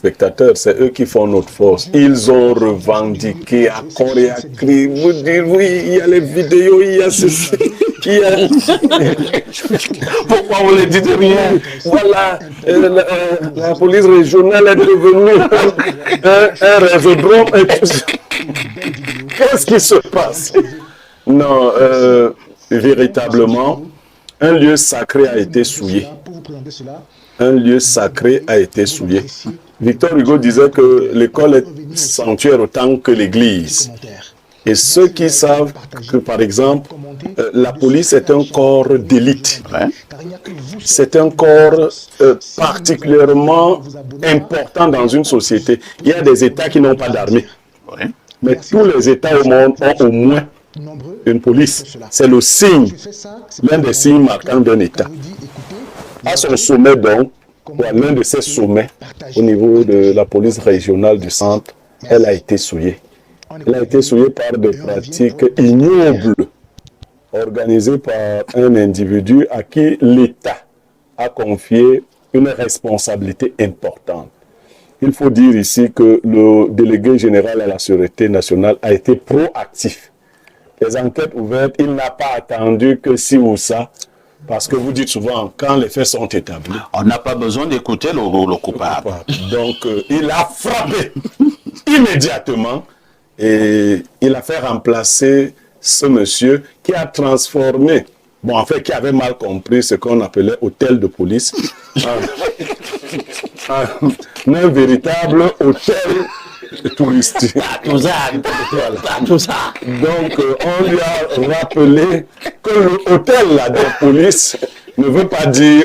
spectateurs, c'est eux qui font notre force. Ils ont revendiqué à corps et à cri. Vous dire, oui, il y a les vidéos, il y a ceci, il y a... Pourquoi vous ne dites rien? Voilà, la police régionale est devenue un réseau et tout ça. Qu'est-ce qui se passe? Non, véritablement, un lieu sacré a été souillé. Un lieu sacré a été souillé. Victor Hugo disait que l'école est sanctuaire autant que l'église. Et ceux qui savent que, par exemple, la police est un corps d'élite. C'est un corps particulièrement important dans une société. Il y a des États qui n'ont pas d'armée. Mais tous les États au monde ont au moins une police. C'est le signe, l'un des signes marquants d'un État. À son sommet donc, ou à l'un de ses sommets, au niveau de la police régionale du centre, elle a été souillée. Elle a été souillée par des pratiques ignobles, organisées par un individu à qui l'État a confié une responsabilité importante. Il faut dire ici que le délégué général à la Sûreté nationale a été proactif. Les enquêtes ouvertes, il n'a pas attendu que ci ou ça, parce que vous dites souvent, quand les faits sont établis... On n'a pas besoin d'écouter le coupable. Donc, il a frappé immédiatement et il a fait remplacer ce monsieur qui a transformé, bon, en fait, qui avait mal compris ce qu'on appelait hôtel de police, un véritable hôtel touristique. Tout ça. Donc, on lui a rappelé que l'hôtel de police ne veut pas dire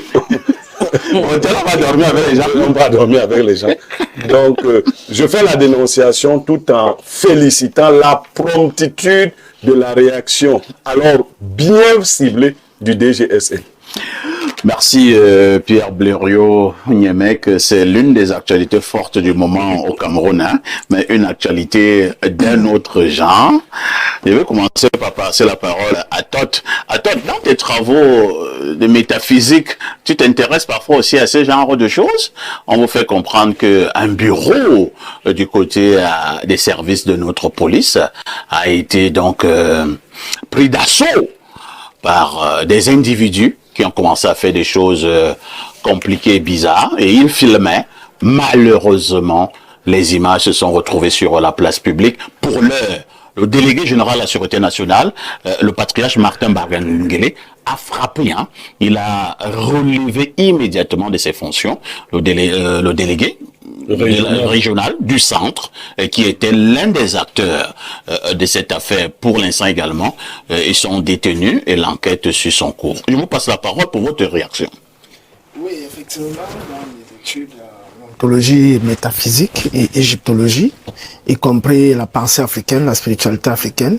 hôtel, on va dormir avec les gens. On va dormir avec les gens. Donc, je fais la dénonciation tout en félicitant la promptitude de la réaction, alors bien ciblée du DGSN. Merci Pierre Blériot-Niémec. C'est l'une des actualités fortes du moment au Cameroun, hein, mais une actualité d'un autre genre. Je vais commencer par passer la parole à Toth. Dans tes travaux de métaphysique, tu t'intéresses parfois aussi à ce genre de choses. On vous fait comprendre qu'un bureau du côté des services de notre police a été donc pris d'assaut par des individus qui ont commencé à faire des choses compliquées et bizarres, et ils filmaient. Malheureusement, les images se sont retrouvées sur la place publique. Pour l'heure, le délégué général de la Sûreté nationale, le patriarche Martin Bargangele, a frappé. Hein. Il a relevé immédiatement de ses fonctions le délégué régional du centre, qui était l'un des acteurs de cette affaire pour l'instant également. Ils sont détenus et l'enquête suit son cours. Je vous passe la parole pour votre réaction. Oui, effectivement, dans les études ontologie, métaphysique et égyptologie, y compris la pensée africaine, la spiritualité africaine,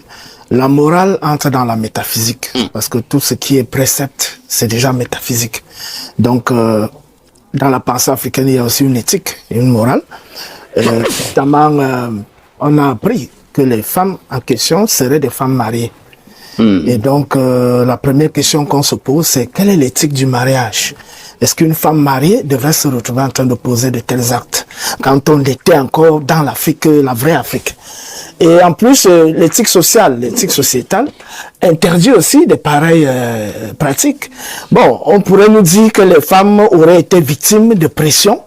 la morale entre dans la métaphysique, parce que tout ce qui est précepte, c'est déjà métaphysique. Donc, dans la pensée africaine, il y a aussi une éthique et une morale. Notamment, on a appris que les femmes en question seraient des femmes mariées. Et donc, la première question qu'on se pose, c'est quelle est l'éthique du mariage? Est-ce qu'une femme mariée devrait se retrouver en train de poser de tels actes quand on était encore dans l'Afrique, la vraie Afrique? Et en plus, l'éthique sociale, l'éthique sociétale interdit aussi de pareilles pratiques. Bon, on pourrait nous dire que les femmes auraient été victimes de pression.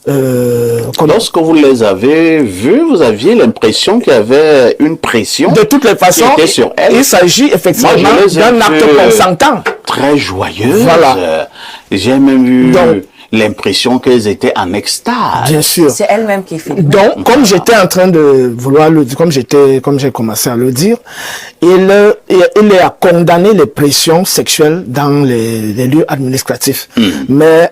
Lorsque vous les avez vues, vous aviez l'impression qu'il y avait une pression. De toutes les façons, sur elles. Il s'agit effectivement d'un acte consentant. Très joyeuse. Voilà. J'ai même eu l'impression qu'elles étaient en extase. Bien sûr. C'est elle-même qui fait. Donc, comme j'étais en train de vouloir le dire, comme j'ai commencé à le dire, il a condamné les pressions sexuelles dans les lieux administratifs. Mais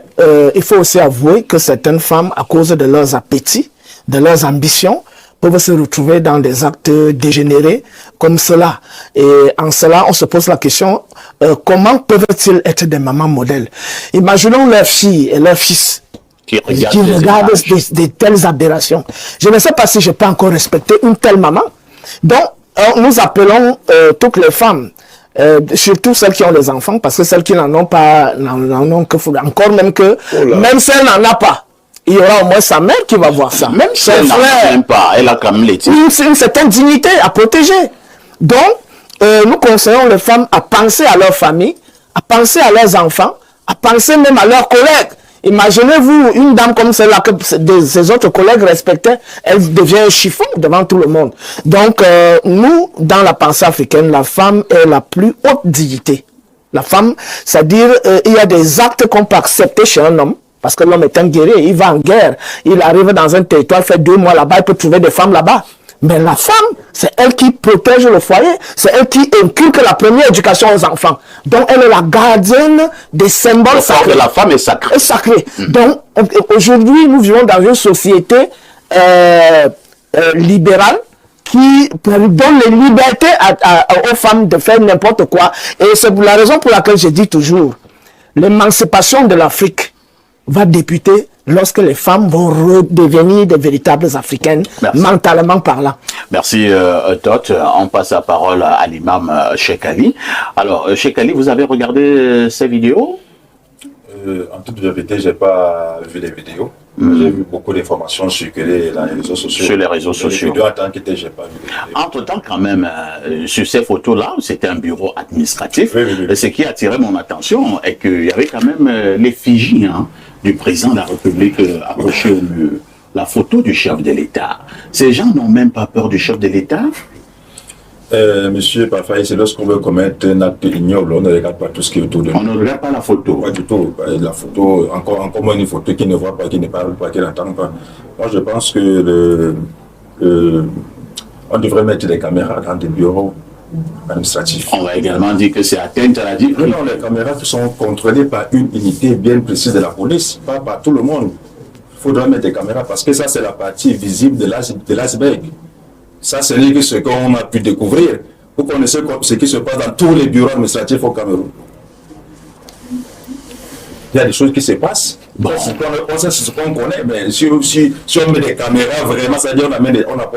il faut aussi avouer que certaines femmes, à cause de leurs appétits, de leurs ambitions, peuvent se retrouver dans des actes dégénérés comme cela. Et en cela, on se pose la question, comment peuvent-ils être des mamans modèles? Imaginons leurs filles et leurs fils qui regardent de telles aberrations. Je ne sais pas si je peux encore respecter une telle maman. Donc, nous appelons toutes les femmes, surtout celles qui ont des enfants, parce que celles qui n'en ont pas, n'en ont que, encore même que, même si elles n'en ont pas, il y aura au moins sa mère qui va voir ça. Même si son elle n'en frère. a même pas, elle a quand même les titres. Une certaine dignité à protéger. Donc, nous conseillons les femmes à penser à leur famille, à penser à leurs enfants, à penser même à leurs collègues. Imaginez-vous une dame comme celle-là que ses autres collègues respectaient, elle devient un chiffon devant tout le monde. Donc, nous, dans la pensée africaine, la femme est la plus haute dignité. La femme, c'est-à-dire, il y a des actes qu'on peut accepter chez un homme, parce que l'homme est un guerrier, il va en guerre, il arrive dans un territoire, il fait 2 mois là-bas, il peut trouver des femmes là-bas. Mais la femme, c'est elle qui protège le foyer, c'est elle qui inculque la première éducation aux enfants. Donc, elle est la gardienne des symboles sacrés. Le corps de la femme est sacré. Sacré. Donc, aujourd'hui, nous vivons dans une société libérale qui donne les libertés aux femmes de faire n'importe quoi. Et c'est la raison pour laquelle je dis toujours, l'émancipation de l'Afrique va débuter lorsque les femmes vont redevenir des véritables africaines, mentalement parlant. Merci Tot. On passe la parole à l'imam Cheikh Ali. Alors, Cheikh Ali, vous avez regardé ces vidéos? En toute vérité, je n'ai pas vu les vidéos. J'ai vu beaucoup d'informations circuler dans les réseaux sociaux. Sur les réseaux sociaux. Les vidéos en tant qu'était, je n'ai pas vu les vidéos. Entre-temps, quand même, sur ces photos-là, c'était un bureau administratif. Et ce qui a attiré mon attention est qu'il y avait quand même l'effigie du président de la République accrochée au mur. La photo du chef de l'État. Ces gens n'ont même pas peur du chef de l'État? Monsieur Parfaï, c'est lorsqu'on veut commettre un acte ignoble, on ne regarde pas tout ce qui est autour de nous. On ne regarde pas la photo. Pas du tout. La photo, encore moins une photo qui ne voit pas, qui ne parle pas, qui n'entend pas. Moi, je pense que on devrait mettre des caméras dans des bureaux administratifs. On va également dire que c'est atteinte à la vie. Non, les caméras qui sont contrôlées par une unité bien précise de la police, pas par tout le monde. Il faudra mettre des caméras parce que ça, c'est la partie visible de l'iceberg. Ça, c'est ce qu'on a pu découvrir. Vous connaissez ce qui se passe dans tous les bureaux administratifs au Cameroun. Il y a des choses qui se passent. Bon. C'est ce qu'on connaît, mais si on met des caméras, vraiment, c'est-à-dire on a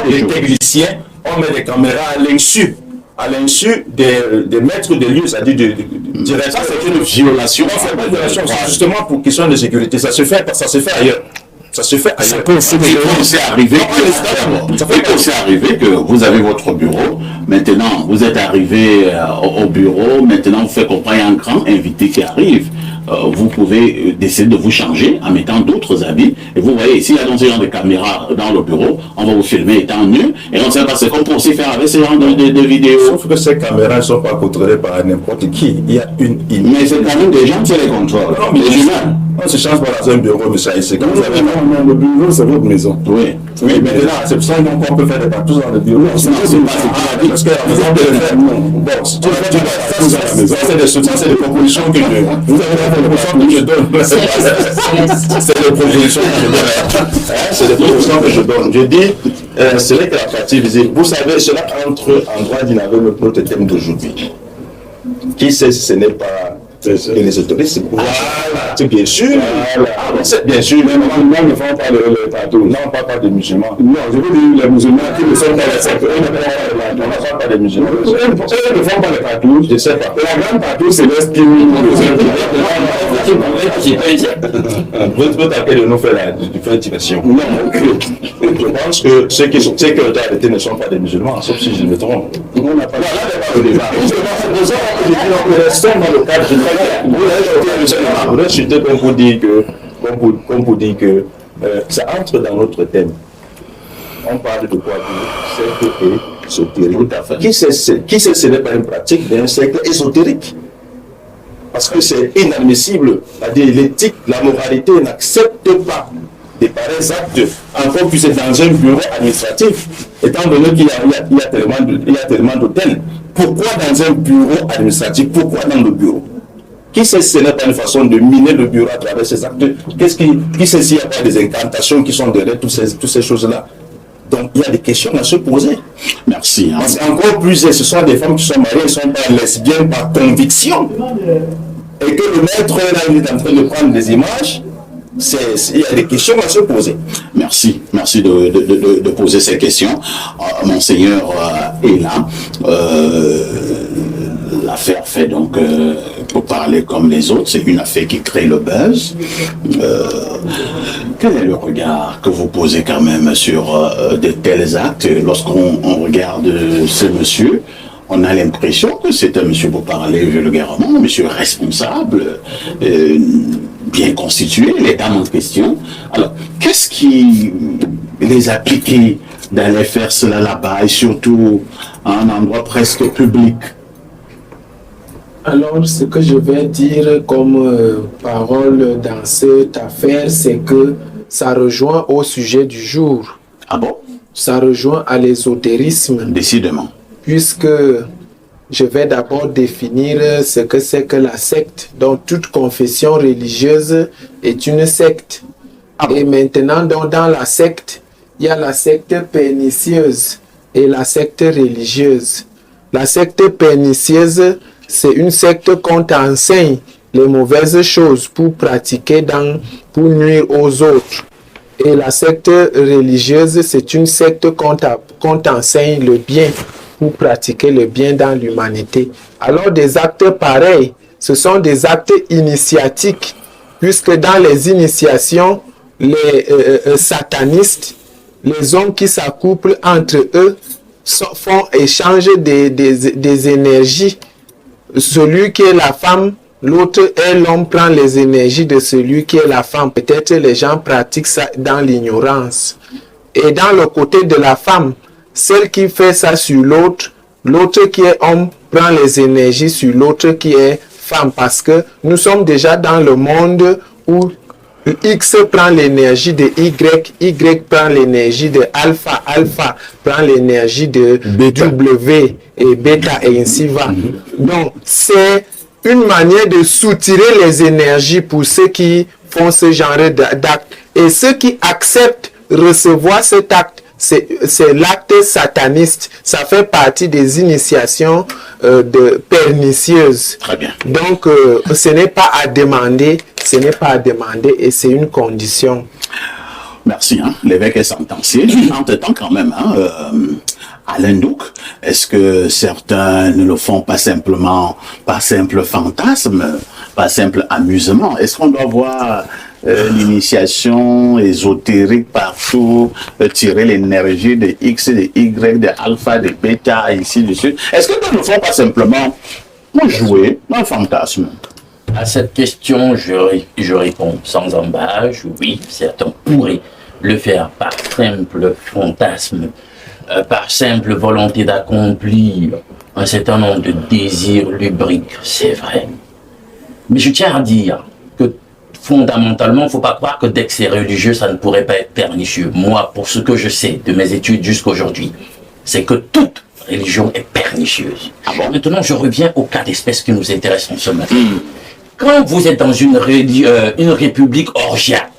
des techniciens, on met des caméras à l'insu des maîtres de lieu, c'est-à-dire ça, c'est une violation. C'est une violation, c'est justement pour question de sécurité. Ça se fait ailleurs. Ça se fait ailleurs. Ça peut aussi arriver que vous avez votre bureau, maintenant vous êtes arrivé au bureau, maintenant vous faites comprendre un grand invité qui arrive. Vous pouvez décider de vous changer en mettant d'autres habits. Et vous voyez, s'il y a donc ce genre de caméra dans le bureau, on va vous filmer étant nu. Et on ne sait pas ce qu'on peut aussi faire avec ce genre de vidéos. Sauf que ces caméras ne sont pas contrôlées par n'importe qui. Il y a une mais c'est quand même des gens qui les contrôlent. Non, mais les humains. On se change pas dans un bureau, mais ça, c'est quand vous avez... Non, le bureau, c'est votre maison. Oui. Oui, mais là, c'est pour ça qu'on peut faire des partout dans le bureau. Non, c'est pas parce que la maison de le faire. Bon, ça, c'est des propositions que je... Vous avez la proposition que je donne. C'est des propositions que je donne. C'est des propositions que je donne. Je dis, c'est vrai que la partie visible. Vous savez, cela entre en droit d'inaveu notre thème d'aujourd'hui. Qui sait si ce n'est pas... Et les autorités, c'est bien sûr. C'est bien sûr. Mais musulmans ne font pas le tatou. Non, pas des musulmans. Non, je veux dire les musulmans qui ne sont pas les sectes. Eux ne font pas des musulmans. Eux ne font pas le tatou. Je ne sais pas. La grande tatou, c'est l'Est qui vous tapez de nous faire diversion. Non, je pense que ceux qui ont été arrêtés ne sont pas des musulmans, sauf si je me trompe. On n'a pas le débat. Restons dans le cadre général. Vous voulez citer comme vous dire que ça entre dans notre thème. On parle de quoi? De cercle ésotérique. Qui sait ce n'est pas une pratique d'un cercle ésotérique? Parce que c'est inadmissible. C'est-à-dire l'éthique, la moralité n'accepte pas des pareils actes, encore plus dans un bureau administratif, étant donné qu'il y a tellement d'hôtels. Pourquoi dans un bureau administratif? Pourquoi dans le bureau? Qui sait si ce n'est pas une façon de miner le bureau à travers ces actes? Qui sait s'il n'y a pas des incantations qui sont derrière toutes ces choses-là? Donc il y a des questions à se poser. Merci. Parce qu'encore plus, ce sont des femmes qui sont mariées, elles ne sont pas lesbiennes par conviction. Et que le maître là, il est en train de prendre des images. Il y a des questions à se poser. Merci de poser ces questions. Monseigneur est là. L'affaire fait donc pour parler comme les autres, c'est une affaire qui crée le buzz. Quel est le regard que vous posez quand même sur de tels actes? Lorsqu'on regarde ce monsieur, on a l'impression que c'est un monsieur Beauparlé vulgairement, un monsieur responsable, bien constitué, les dames en question. Alors, qu'est-ce qui les a piqués d'aller faire cela là-bas et surtout à un endroit presque public? Alors, ce que je vais dire comme parole dans cette affaire, c'est que ça rejoint au sujet du jour. Ah bon? Ça rejoint à l'ésotérisme. Décidément. Puisque je vais d'abord définir ce que c'est que la secte. Donc, toute confession religieuse est une secte. Ah bon? Et maintenant, donc, dans la secte, il y a la secte pernicieuse et la secte religieuse. La secte pernicieuse, c'est une secte qu'on t'enseigne les mauvaises choses pour pratiquer pour nuire aux autres. Et la secte religieuse, c'est une secte qu'on t'enseigne le bien pour pratiquer le bien dans l'humanité. Alors des actes pareils, ce sont des actes initiatiques, puisque dans les initiations, les satanistes, les hommes qui s'accouplent entre eux, font échange des énergies. Celui qui est la femme, l'autre est l'homme, prend les énergies de celui qui est la femme. Peut-être les gens pratiquent ça dans l'ignorance. Et dans le côté de la femme, celle qui fait ça sur l'autre, l'autre qui est homme prend les énergies sur l'autre qui est femme. Parce que nous sommes déjà dans le monde où X prend l'énergie de Y, Y prend l'énergie de alpha, alpha prend l'énergie de W et bêta et ainsi va. Donc c'est une manière de soutirer les énergies pour ceux qui font ce genre d'acte. Et ceux qui acceptent recevoir cet acte, c'est l'acte sataniste. Ça fait partie des initiations pernicieuses. Très bien. Donc, ce n'est pas à demander, et c'est une condition. Merci, l'évêque est sentencier. Entre-temps, quand même, Alain Douc, est-ce que certains ne le font pas simplement, par simple fantasme, par simple amusement? Est-ce qu'on doit voir l'initiation ésotérique partout, tirer l'énergie de X, de Y, de alpha, de bêta, et ainsi de suite? Est-ce que nous ne font pas simplement pour jouer un fantasme? À cette question, je réponds sans embâche. Oui, certains pourraient le faire par simple fantasme, par simple volonté d'accomplir un certain nombre de désirs lubriques, c'est vrai. Mais je tiens à dire que fondamentalement, il ne faut pas croire que dès que c'est religieux, ça ne pourrait pas être pernicieux. Moi, pour ce que je sais de mes études jusqu'à aujourd'hui, c'est que toute religion est pernicieuse. Ah bon? Maintenant, je reviens au cas d'espèce qui nous intéresse en ce matin. Quand vous êtes dans une république orgiaque,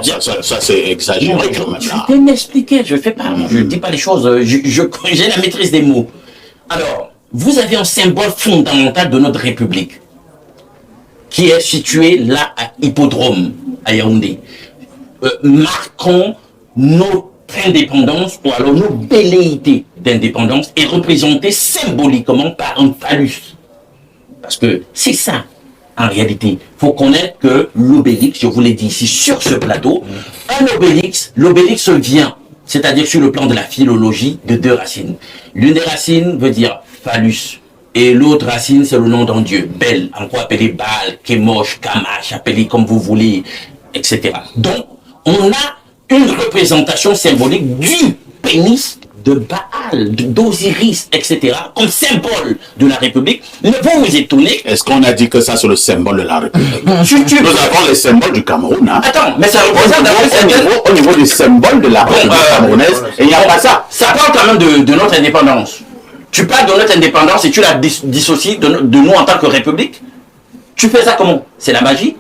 ça c'est exagéré quand même. Je vais m'expliquer, je ne dis pas les choses, j'ai la maîtrise des mots. Alors, vous avez un symbole fondamental de notre république, qui est situé là à Hippodrome, à Yaoundé, marquant notre indépendance, ou alors nos velléités d'indépendance, est représentée symboliquement par un phallus. Parce que c'est ça. En réalité, il faut connaître que l'obélix, je vous l'ai dit ici sur ce plateau, l'obélix vient, c'est-à-dire sur le plan de la philologie, de deux racines. L'une des racines veut dire phallus, et l'autre racine, c'est le nom d'un dieu, Bel, encore appelé Baal, Kemosh, Kamash, appelé comme vous voulez, etc. Donc, on a une représentation symbolique du pénis de Baal, d'Osiris, etc., comme symbole de la République. Ne vous étonnez. Est-ce qu'on a dit que ça c'est le symbole de la République? Nous avons les symboles du Cameroun. Attends, mais ça représente au niveau des symboles de la République camerounaise, et il n'y a pas ça. Ça parle quand même de notre indépendance. Tu parles de notre indépendance et tu la dissocies de nous en tant que République. Tu fais ça comment? C'est la magie?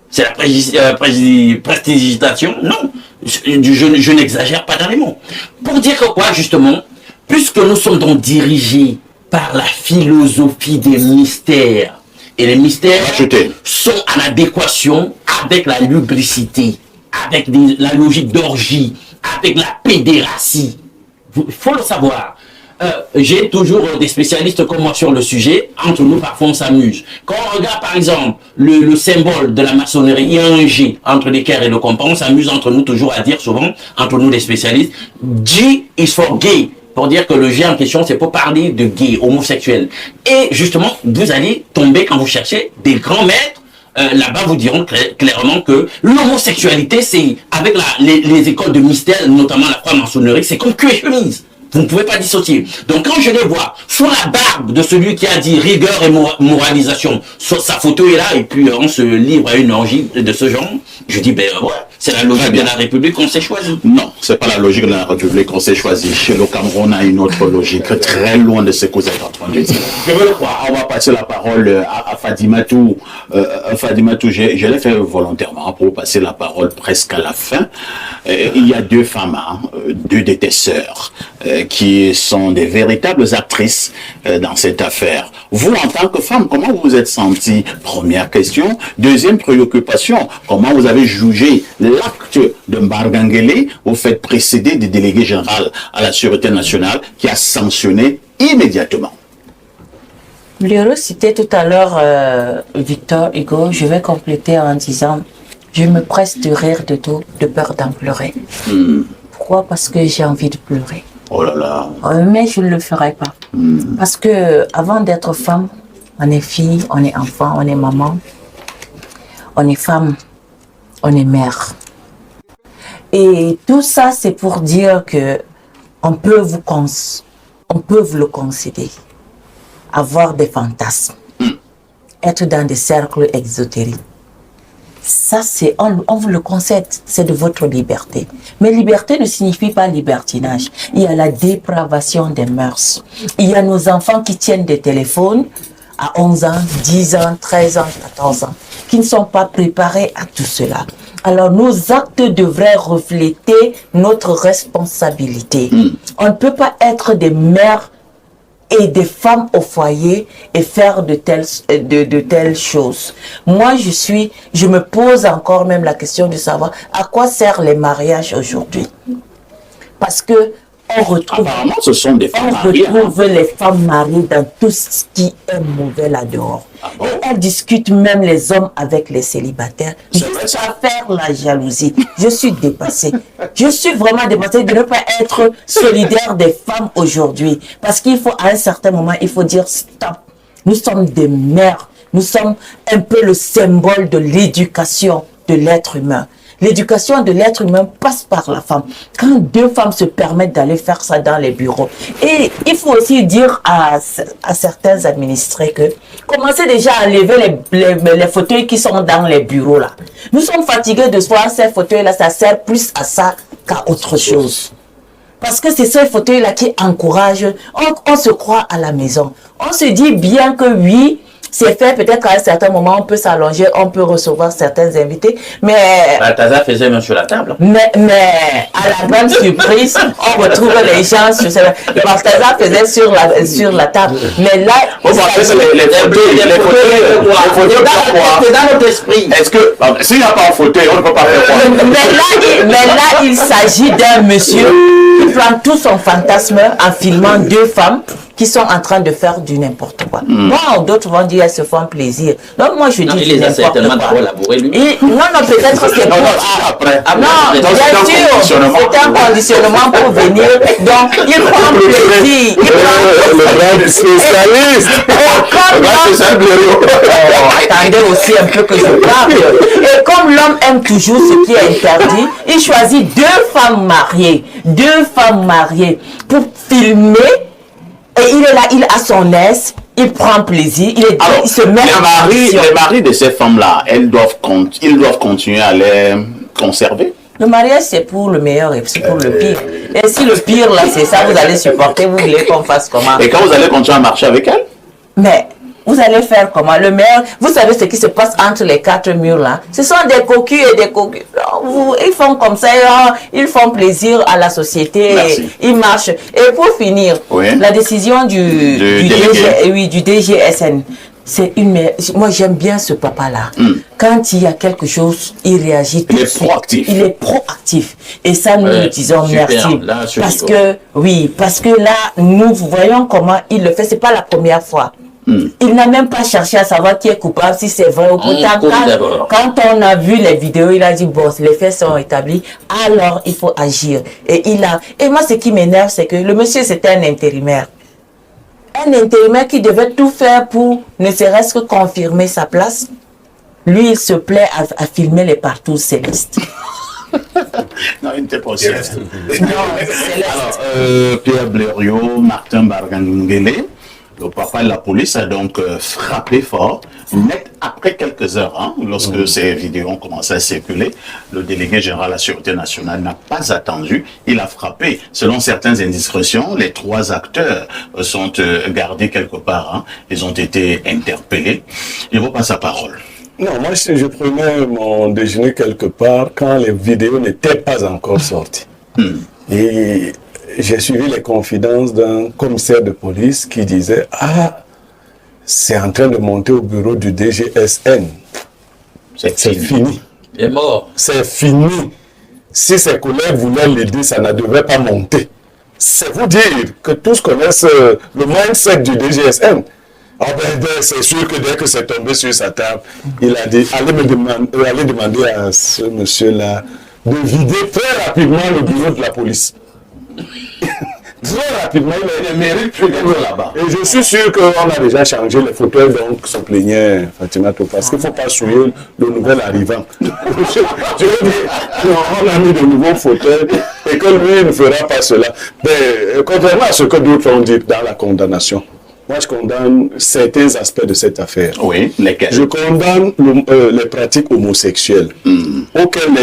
C'est la prestidigitation? Non. Je n'exagère pas dans les mots. Pour dire que quoi, justement, puisque nous sommes donc dirigés par la philosophie des mystères, et les mystères sont en adéquation avec la lubricité, avec la logique d'orgie, avec la pédératie. Il faut le savoir. j'ai toujours des spécialistes comme moi sur le sujet. Entre nous, parfois, on s'amuse. Quand on regarde, par exemple, le symbole de la maçonnerie, il y a un G entre l'équerre et le compas. On s'amuse entre nous toujours à dire souvent, entre nous les spécialistes, G is for gay. Pour dire que le G en question, c'est pour parler de gay, homosexuel. Et justement, vous allez tomber quand vous cherchez des grands maîtres. Là-bas, vous diront clairement que l'homosexualité, c'est avec les écoles de mystère, notamment la franc-maçonnerie, c'est comme cuir et chemise. Vous ne pouvez pas dissocier. Donc quand je les vois sous la barbe de celui qui a dit rigueur et moralisation, sa photo est là et puis on se livre à une orgie de ce genre, je dis ben ouais, c'est la logique de la République qu'on s'est choisie. Non, c'est pas la logique de la République qu'on s'est choisie. Chez le Cameroun, on a une autre logique très loin de ce que vous êtes en train de dire. Je veux le croire. On va passer la parole à Fadimatou. Fadimatou, je l'ai fait volontairement pour passer la parole presque à la fin. Il y a deux femmes, deux de tes sœurs, qui sont des véritables actrices dans cette affaire. Vous, en tant que femme, comment vous vous êtes sentie? Première question. Deuxième préoccupation, comment vous avez jugé l'acte de Mbargangele? Vous faites précéder des délégués généraux à la Sûreté nationale qui a sanctionné immédiatement. Blaireau citait tout à l'heure Victor Hugo. Je vais compléter en disant, je me presse de rire de tout, de peur d'en pleurer. Pourquoi? Parce que j'ai envie de pleurer. Oh là là. Mais je ne le ferai pas. Parce que avant d'être femme, on est fille, on est enfant, on est maman, on est femme, on est mère. Et tout ça, c'est pour dire que on peut vous le concéder. Avoir des fantasmes, être dans des cercles exotériques. Ça, on vous le concède, c'est de votre liberté. Mais liberté ne signifie pas libertinage. Il y a la dépravation des mœurs. Il y a nos enfants qui tiennent des téléphones à 11 ans, 10 ans, 13 ans, 14 ans, qui ne sont pas préparés à tout cela. Alors, nos actes devraient refléter notre responsabilité. On ne peut pas être des mères et des femmes au foyer et faire de telles choses. Moi, je me pose encore même la question de savoir à quoi servent les mariages aujourd'hui. Parce que on retrouve les femmes mariées dans tout ce qui est mauvais là dehors. Et elles discutent même les hommes avec les célibataires juste à faire la jalousie. Je suis dépassée. Je suis vraiment dépassée de ne pas être solidaire des femmes aujourd'hui. Parce qu'il faut, à un certain moment, il faut dire stop. Nous sommes des mères. Nous sommes un peu le symbole de l'éducation de l'être humain. L'éducation de l'être humain passe par la femme. Quand deux femmes se permettent d'aller faire ça dans les bureaux. Et il faut aussi dire à certains administrés que commencez déjà à lever les fauteuils qui sont dans les bureaux là. Nous sommes fatigués de voir ces fauteuils là, ça sert plus à ça qu'à autre chose. Parce que c'est ces fauteuils là qui encouragent, on se croit à la maison. On se dit bien que oui, c'est fait, peut-être qu'à un certain moment, on peut s'allonger, on peut recevoir certains invités, mais... Balthazar faisait même sur la table. Mais à la grande surprise, on retrouve les gens sur Balthazar faisait sur la table. Mais là... C'est dans notre esprit. Est-ce que... S'il n'y a pas un fauteuil, on ne peut pas faire quoi? Mais là, il s'agit d'un monsieur qui prend tout son fantasme en filmant deux femmes qui sont en train de faire du n'importe quoi. Moi, d'autres vont dire, elles se font plaisir. Donc, moi, je dis il les a certainement d'abord labouré, lui. Non, peut-être c'est pour... Non, bien sûr, c'est un conditionnement pour venir. Donc, il prend plaisir. Le spécialiste. Attendez aussi un peu que je parle. Et comme l'homme aime toujours ce qui est interdit, il choisit deux femmes mariées pour filmer. Et il est là, il a son aise, il prend plaisir, il se met les maris de ces femmes-là, ils doivent continuer à les conserver. Le mariage, c'est pour le meilleur et c'est pour le pire. Et si le pire, là, c'est ça, vous allez supporter, vous voulez qu'on fasse comment? Et quand vous allez continuer à marcher avec elle? Mais vous allez faire comment? Le meilleur, vous savez ce qui se passe entre les quatre murs là? Ce sont des cocus et des cocus. Ils font comme ça, ils font plaisir à la société. Ils marchent. Et pour finir, la décision du DGSN, Moi, j'aime bien ce papa-là. Quand il y a quelque chose, il réagit tout de suite. Proactif. Il est proactif. Et ça, nous lui disons super. merci. Là, parce que là, nous voyons comment il le fait. C'est pas la première fois. Il n'a même pas cherché à savoir qui est coupable, si c'est vrai ou pas. Quand on a vu les vidéos, il a dit, bon, les faits sont établis, alors il faut agir. Et moi, ce qui m'énerve, c'est que le monsieur, c'était un intérimaire. Un intérimaire qui devait tout faire pour ne serait-ce que confirmer sa place. Lui, il se plaît à filmer les partout célestes. Non, il n'était pas aussi. Alors, Pierre Blériot, Martin Bargangele, le papa de la police a donc frappé fort, net après quelques heures, hein, lorsque ces vidéos ont commencé à circuler. Le délégué général de la Sûreté nationale n'a pas attendu, il a frappé. Selon certaines indiscrétions, les 3 acteurs sont gardés quelque part, hein. Ils ont été interpellés. Il repasse sa parole. Non, moi je prenais mon déjeuner quelque part quand les vidéos n'étaient pas encore sorties. Et j'ai suivi les confidences d'un commissaire de police qui disait « Ah, c'est en train de monter au bureau du DGSN. C'est fini. Il est mort. C'est fini. Si ses collègues voulaient l'aider, ça ne devait pas monter. » C'est vous dire que tous connaissent le mindset du DGSN. Ah ben, c'est sûr que dès que c'est tombé sur sa table, il a dit allez demander à ce monsieur-là de vider très rapidement le bureau de la police. Très rapidement, il mérite plus d'être là-bas. Et je suis sûr qu'on a déjà changé les fauteuils, donc se plaignait Fatima Touré, parce qu'il ne faut pas souiller le nouvel arrivant. Je veux dire, on a mis de nouveaux fauteuils et que lui ne fera pas cela. Mais contrairement à ce que d'autres ont dit dans la condamnation, moi, je condamne certains aspects de cette affaire. Oui, lesquels? Je condamne les pratiques homosexuelles auxquelles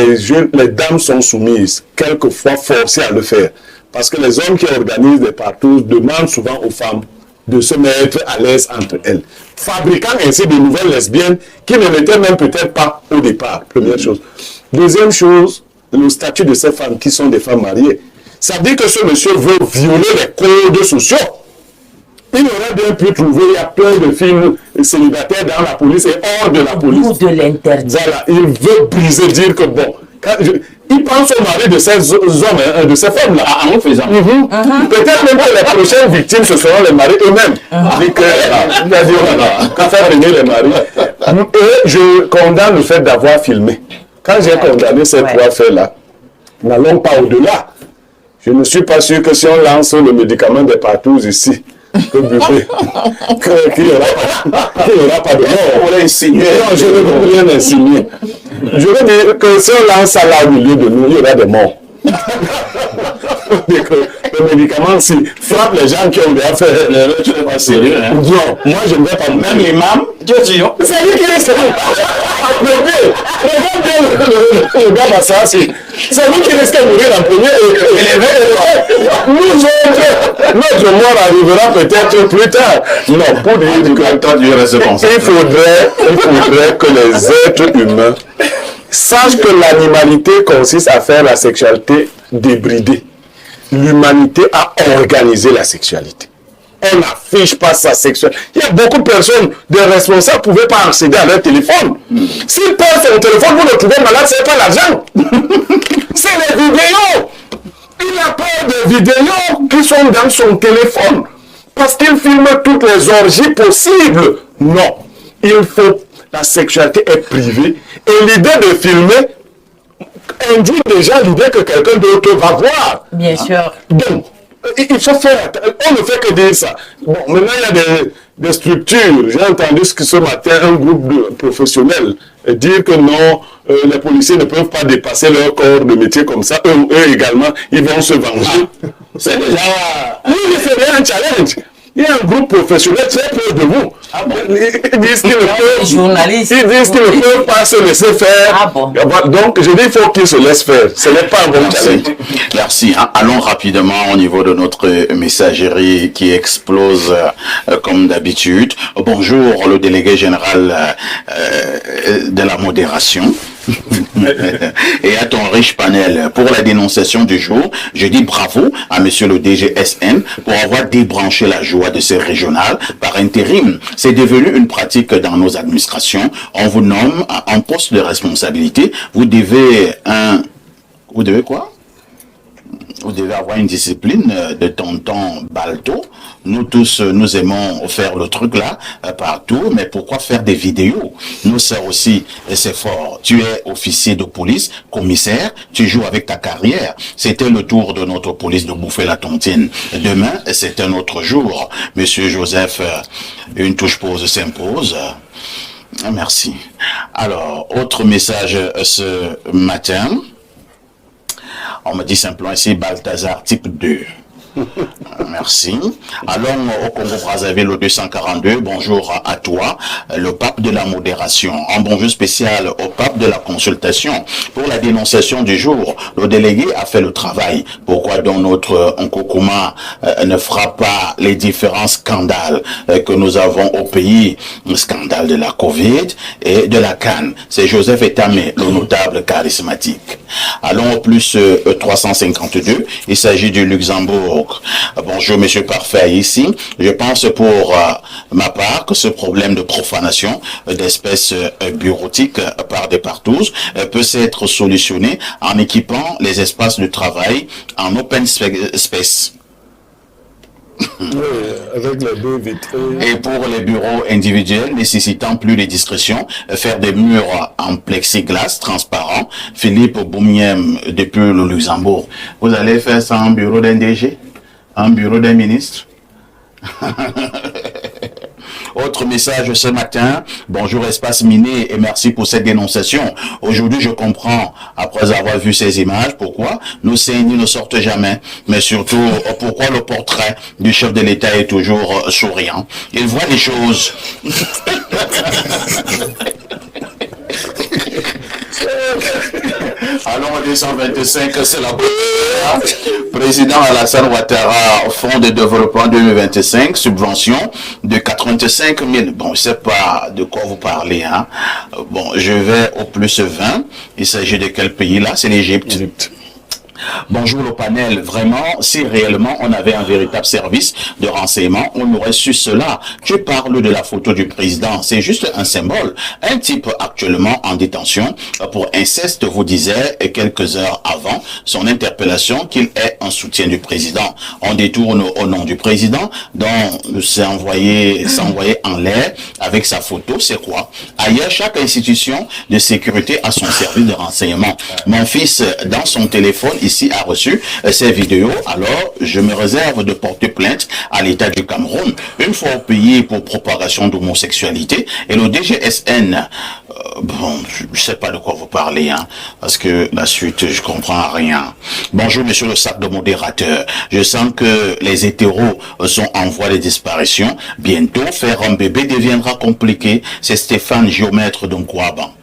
les dames sont soumises, quelquefois forcées à le faire. Parce que les hommes qui organisent des partous demandent souvent aux femmes de se mettre à l'aise entre elles, fabriquant ainsi de nouvelles lesbiennes qui ne l'étaient même peut-être pas au départ, première chose. Deuxième chose, le statut de ces femmes qui sont des femmes mariées. Ça dit que ce monsieur veut violer les codes sociaux. Il aurait bien pu trouver, il y a plein de films célibataires dans la police et hors de la police. Ou de l'interdit. Voilà, il veut briser, dire que bon, il pense au mari de ces hommes, de ces femmes-là. En faisant. Peut-être même que les prochaines victimes, ce seront les maris eux-mêmes. Il a dit, qu'à faire venir les maris. Et je condamne le fait d'avoir filmé. Quand j'ai condamné ces 3 faits-là, n'allons pas au-delà. Je ne suis pas sûr que si on lance le médicament des partous ici, qu'il n'y aura pas de mort. On l'a insinué. Non, je ne veux rien insinuer. Je veux dire que si on lance ça là au milieu de nous, il y aura des morts. Le médicament, s'il frappe les gens qui ont déjà fait, tu n'es pas sérieux. Hein? Non, moi je ne vais pas. Même l'imam, c'est lui qui est sérieux. Regarde bien le gars Bassa, c'est lui qui risque de mourir en premier. Nous autres, notre mort arrivera peut-être plus tard. Non, pour dire que il faudrait que les êtres humains sachent que l'animalité consiste à faire la sexualité débridée. L'humanité a organisé la sexualité. On n'affiche pas sa sexualité. Il y a beaucoup de personnes, des responsables ne pouvaient pas accéder à leur téléphone. S'ils perdent son téléphone, vous le trouvez malade, ce n'est pas l'argent. C'est les vidéos. Il a peur des vidéos qui sont dans son téléphone. Parce qu'il filme toutes les orgies possibles. Non. Il faut... La sexualité est privée. Et l'idée de filmer induit déjà l'idée que quelqu'un d'autre va voir. Bien sûr. Donc, il faut faire... On ne fait que dire ça. Bon, maintenant, il y a des structures. J'ai entendu ce matin un groupe de professionnels dire que non, les policiers ne peuvent pas dépasser leur corps de métier comme ça. Eux également, ils vont se venger. C'est déjà... Oui, c'est un challenge. Il y a un groupe professionnel très proche de vous. Ah bon? Ils disent qu'ils ne peuvent pas se laisser faire. Ah bon? Donc, je dis qu'il faut qu'ils se laissent faire. Ce n'est pas un bon challenge. Merci. Allons rapidement au niveau de notre messagerie qui explose comme d'habitude. Bonjour, le délégué général de la modération. Et à ton riche panel. Pour la dénonciation du jour, je dis bravo à monsieur le DGSN pour avoir débranché la joie de ces régionales par intérim. C'est devenu une pratique dans nos administrations. On vous nomme à un poste de responsabilité. Vous devez quoi? Vous devez avoir une discipline de tonton Balto. Nous tous, nous aimons faire le truc là, partout, mais pourquoi faire des vidéos? Nous, c'est aussi, et c'est fort. Tu es officier de police, commissaire, tu joues avec ta carrière. C'était le tour de notre police de bouffer la tontine. Demain, c'est un autre jour. Monsieur Joseph, une touche pause s'impose. Merci. Alors, autre message ce matin. On me dit simplement ici Balthazar type 2. Merci. Allons au Congo-Brazzaville au 242. Bonjour à toi, le pape de la modération. Un bonjour spécial au pape de la consultation. Pour la dénonciation du jour, le délégué a fait le travail. Pourquoi donc notre Nkokuma ne fera pas les différents scandales que nous avons au pays? Le scandale de la Covid et de la Cannes. C'est Joseph Etamé, le notable charismatique. Allons au plus 352. Il s'agit du Luxembourg. Bonjour, monsieur Parfait, ici. Je pense pour ma part que ce problème de profanation d'espèces bureautiques par des partous peut être solutionné en équipant les espaces de travail en open space. Avec les deux vitrines. Et pour les bureaux individuels nécessitant plus de discrétion, faire des murs en plexiglas transparent. Philippe Boumiem depuis le Luxembourg. Vous allez faire ça en bureau d'un DG? En bureau d'un ministre? Autre message ce matin. Bonjour Espace Miné et merci pour cette dénonciation. Aujourd'hui, je comprends, après avoir vu ces images, pourquoi nos CNI ne sortent jamais. Mais surtout, pourquoi le portrait du chef de l'État est toujours souriant. Il voit les choses. Allons au 225, c'est la Président Alassane Ouattara, Fonds de développement 2025, subvention de 85 000. Bon, je ne sais pas de quoi vous parlez. Hein. Bon, je vais au plus 20. Il s'agit de quel pays là? C'est l'Égypte. Bonjour le panel, vraiment, si réellement on avait un véritable service de renseignement, on aurait su cela. Tu parles de la photo du président, c'est juste un symbole. Un type actuellement en détention pour inceste vous disait quelques heures avant son interpellation qu'il est un soutien du président. On détourne au nom du président, donc c'est envoyé en l'air avec sa photo, c'est quoi? Ailleurs, chaque institution de sécurité a son service de renseignement. Mon fils, dans son téléphone, ici a reçu ces vidéos, alors je me réserve de porter plainte à l'État du Cameroun. Une fois au pays pour propagation d'homosexualité et le DGSN, bon, je sais pas de quoi vous parlez, hein, parce que la suite, je comprends rien. Bonjour, monsieur le sac de modérateur. Je sens que les hétéros sont en voie de disparition. Bientôt, faire un bébé deviendra compliqué. C'est Stéphane, géomètre de Nkouaban.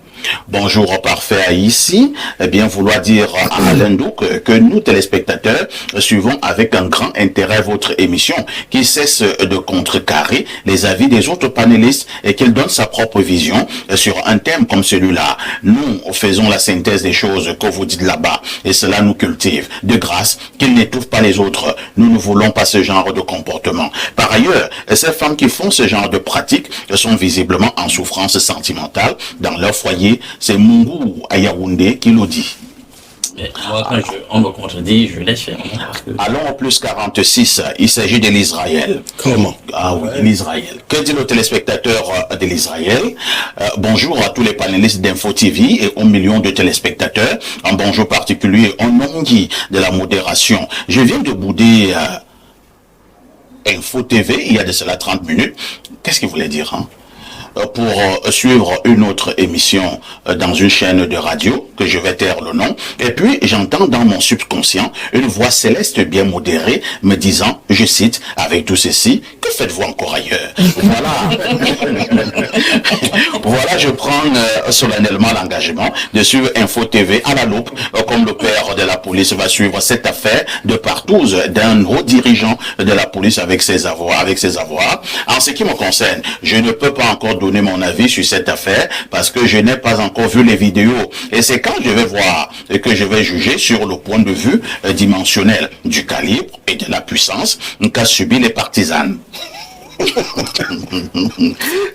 Bonjour Parfait ici, eh bien vouloir dire à Alain Douk que nous téléspectateurs suivons avec un grand intérêt votre émission qui cesse de contrecarrer les avis des autres panélistes et qu'il donne sa propre vision sur un thème comme celui-là. Nous faisons la synthèse des choses que vous dites là-bas et cela nous cultive. De grâce, qu'ils n'étouffent pas les autres. Nous ne voulons pas ce genre de comportement. Par ailleurs, ces femmes qui font ce genre de pratiques sont visiblement en souffrance sentimentale dans leur foyer. C'est Mungu à Yaoundé qui le dit. Mais moi, quand on me contredit, je laisse faire. Allons au plus 46, il s'agit de l'Israël. Comment? Ah oui, l'Israël. Que dit le téléspectateur de l'Israël? Bonjour à tous les panélistes d'Info TV et aux millions de téléspectateurs. Un bonjour particulier au Nongi de la modération. Je viens de bouder Info TV il y a de cela 30 minutes. Qu'est-ce qu'il voulait dire, hein? Pour suivre une autre émission dans une chaîne de radio, que je vais taire le nom, et puis j'entends dans mon subconscient une voix céleste bien modérée me disant, je cite, avec tout ceci, que faites-vous encore ailleurs? Voilà. Voilà, je prends solennellement l'engagement de suivre Info TV à la loupe, comme le père de la police va suivre cette affaire de partouze d'un haut dirigeant de la police avec ses avoirs. En ce qui me concerne, je ne peux pas encore donner mon avis sur cette affaire parce que je n'ai pas encore vu les vidéos. Et c'est quand je vais voir et que je vais juger sur le point de vue dimensionnel du calibre et de la puissance qu'a subi les partisanes.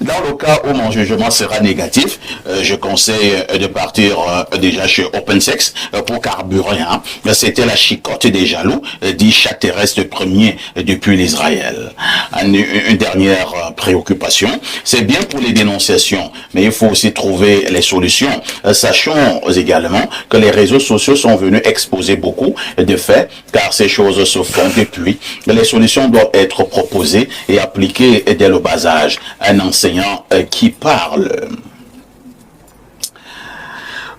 Dans le cas où mon jugement sera négatif, je conseille de partir déjà chez OpenSex pour carburer. Hein. C'était la chicotte des jaloux, dit chat terrestre premier depuis l'Israël. Une dernière préoccupation, c'est bien pour les dénonciations, mais il faut aussi trouver les solutions. Sachons également que les réseaux sociaux sont venus exposer beaucoup de faits, car ces choses se font depuis. Les solutions doivent être proposées et appliquées dès le bas âge. Un enseignant qui parle.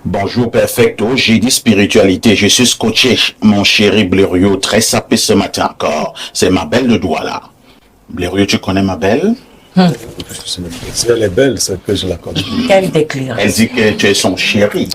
Bonjour Perfecto, j'ai dit spiritualité, je suis scotché, mon chéri Blériot, très sapé ce matin encore. C'est ma belle de Douala. Blériot, tu connais ma belle? Si elle est belle, c'est que je la connais. Quelle déclare. Elle dit que tu es son chéri.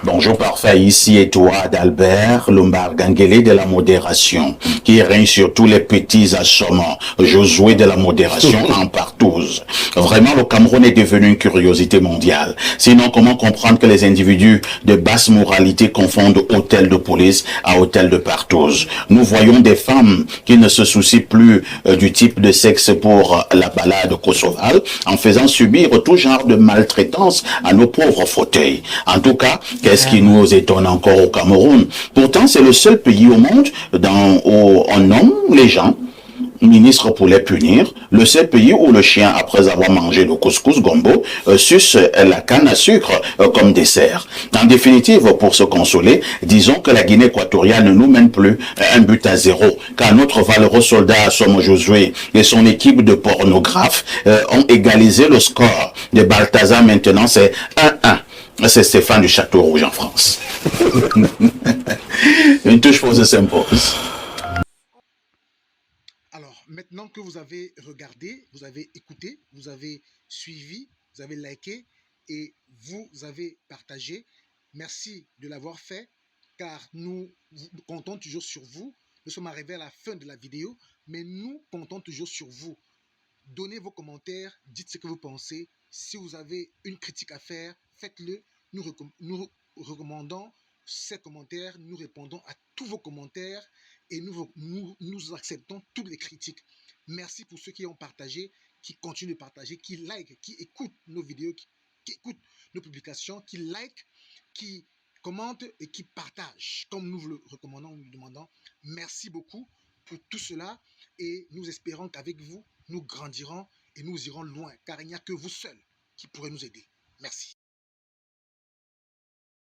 Bonjour parfait, ici et toi d'Albert Lombard Ganguélé de la modération, qui règne sur tous les petits assommants, Josué de la modération en partouze. Vraiment, le Cameroun est devenu une curiosité mondiale. Sinon, comment comprendre que les individus de basse moralité confondent hôtel de police à hôtel de partouze? Nous voyons des femmes qui ne se soucient plus du type de sexe pour la balade kosovale, en faisant subir tout genre de maltraitance à nos pauvres fauteuils. En tout cas, qu'est-ce qui nous étonne encore au Cameroun? Pourtant, c'est le seul pays au monde où on nomme les gens ministres pour les punir, le seul pays où le chien, après avoir mangé le couscous gombo, suce la canne à sucre comme dessert. En définitive, pour se consoler, disons que la Guinée équatoriale ne nous mène plus 1-0, car notre valeureux soldat Somo Josué et son équipe de pornographes ont égalisé le score de Balthazar. Maintenant, c'est 1-1. C'est Stéphane du Château Rouge en France. Une touche pour se s'impose. Alors, maintenant que vous avez regardé, vous avez écouté, vous avez suivi, vous avez liké et vous avez partagé, merci de l'avoir fait, car nous comptons toujours sur vous. Nous sommes arrivés à la fin de la vidéo, mais nous comptons toujours sur vous. Donnez vos commentaires, dites ce que vous pensez. Si vous avez une critique à faire, faites-le. Nous recommandons ces commentaires, nous répondons à tous vos commentaires et nous acceptons toutes les critiques. Merci pour ceux qui ont partagé, qui continuent de partager, qui like, qui écoutent nos vidéos, qui écoutent nos publications, qui like, qui commentent et qui partagent, comme nous vous le recommandons, nous le demandons. Merci beaucoup pour tout cela et nous espérons qu'avec vous, nous grandirons et nous irons loin, car il n'y a que vous seuls qui pourrez nous aider. Merci.